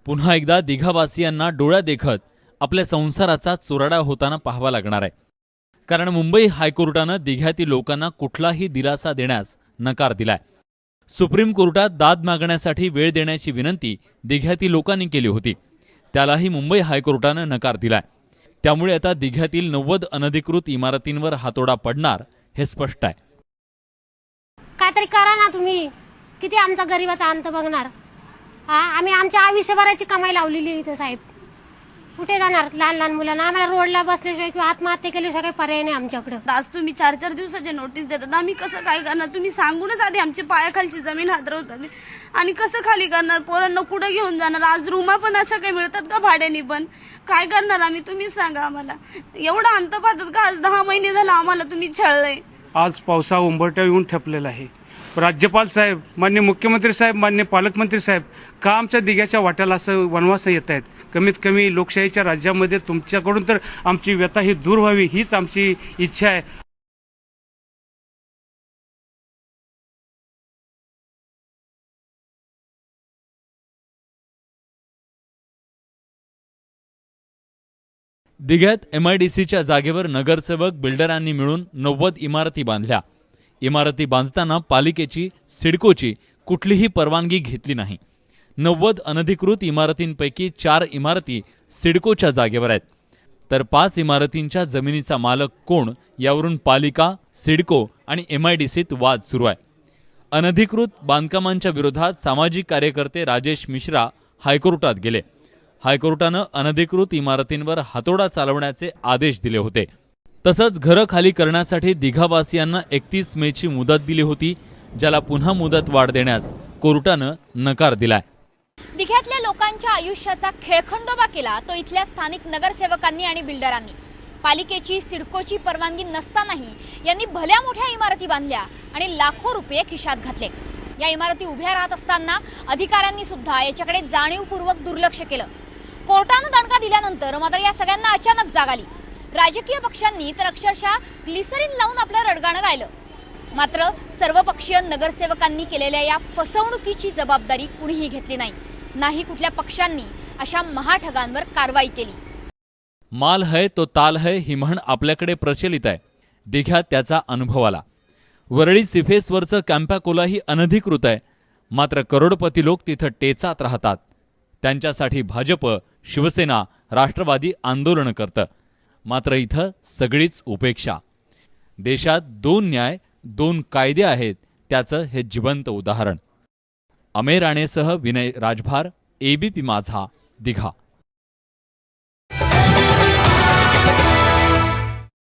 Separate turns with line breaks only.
पुन्हा एकदा दिघावासियांना डोळ्या देखत आपल्या संसाराचा चुराडा होताना पाहावा लागणार आहे। कारण मुंबई हायकोर्टानं दिघ्यातील लोकांना कुठलाही दिलासा देण्यास नकार दिलाय। सुप्रीम कोर्टात दाद मागण्यासाठी वेळ देण्याची विनंती दिघ्यातील लोकांनी केली होती, त्यालाही मुंबई हायकोर्टानं नकार दिलाय। त्यामुळे आता दिघ्यातील 90 अनधिकृत इमारतींवर हातोडा पडणार हे स्पष्ट आहे।
काहीतरी करा ना तुम्ही, किती आमचा गरीबाचा अंत बघणार। आम्ही आमच्या आयुष्यभराची कमाई लावलेली इथे साहेब, कुठे जाणार लहान लहान मुलांना? आम्हाला रोडला बसल्याशिवाय किंवा आत्महत्या केल्याशिवाय काही पर्याय नाही आमच्याकडे।
आज तुम्ही 4-4 दिवसाचे नोटीस देतात, आम्ही कसं काय करणार? तुम्ही सांगूनच आधी आमच्या पायाखालची जमीन हादरवतात आणि कसं खाली करणार? पोरांना कुठं घेऊन जाणार? आज रूमा पण अशा काही मिळतात का भाड्याने? पण काय करणार आम्ही? तुम्ही सांगा आम्हाला। एवढा अंत पाहतात का? आज 10 महिने झाला आम्हाला तुम्ही छळलंय।
आज पावसा उंबरठ्या येऊन ठेपलेला आहे। राज्यपाल साहेब, माननीय मुख्यमंत्री साहेब, माननीय पालकमंत्री साहेब, का आमच्या दिघ्याच्या वाट्याला असं वनवास येत आहेत? कमीत कमी लोकशाहीच्या राज्यामध्ये तुमच्याकडून तर आमची व्यथा ही दूर व्हावी हीच आमची इच्छा आहे।
दिघ्यात MIDCच्या जागेवर नगरसेवक बिल्डरांनी मिळून 90 इमारती बांधल्या। इमारती बांधताना पालिकेची, सिडकोची कुठलीही परवानगी घेतली नाही। 90 अनधिकृत इमारतींपैकी 4 इमारती सिडकोच्या जागेवर आहेत, तर 5 इमारतींच्या जमिनीचा मालक कोण यावरून पालिका, सिडको आणि MIDCत वाद सुरू आहे। अनधिकृत बांधकामांच्या विरोधात सामाजिक कार्यकर्ते राजेश मिश्रा हायकोर्टात गेले। हायकोर्टानं अनधिकृत इमारतींवर हातोडा चालवण्याचे आदेश दिले होते। तसंच घरं खाली करण्यासाठी दिघावासियांना 31 मेची मुदत दिली होती, ज्याला पुन्हा मुदत वाढ देण्यास कोर्टानं नकार दिलाय।
दिघ्यातल्या लोकांच्या आयुष्याचा खेळखंडोबा केला तो इथल्या स्थानिक नगरसेवकांनी आणि बिल्डरांनी। पालिकेची, सिडकोची परवानगी नसतानाही यांनी भल्या मोठ्या इमारती बांधल्या आणि लाखो रुपये खिशात घातले। या इमारती उभ्या राहत असताना अधिकाऱ्यांनी सुद्धा याच्याकडे जाणीवपूर्वक दुर्लक्ष केलं। कोर्टानं दणका दिल्यानंतर मात्र या सगळ्यांना अचानक जाग आली। राजकीय पक्षांनी तर अक्षरशः ग्लिसरीन लावून आपलं रडगाणं गायलं। मात्र सर्वपक्षीय नगरसेवकांनी केलेल्या या फसवणुकीची जबाबदारी कुणीही घेतली नाही कुठल्या पक्षांनी अशा महाठगांवर कारवाई केली।
माल है तो ताल है ही म्हण आपल्याकडे प्रचलित आहे। दिघ्यात त्याचा अनुभव आला। वरळी सिफेसवरचं कॅम्पॅकोलाही अनधिकृत आहे, मात्र करोडपती लोक तिथं टेचात राहतात। त्यांच्यासाठी भाजप, शिवसेना, राष्ट्रवादी आंदोलन करतं, मात्र इथं सगळीच उपेक्षा। देशात 2 न्याय, 2 कायदे आहेत, त्याचं हे जिवंत उदाहरण। अमेय राणेसह विनय राजभार, ABP माझा, दिघा।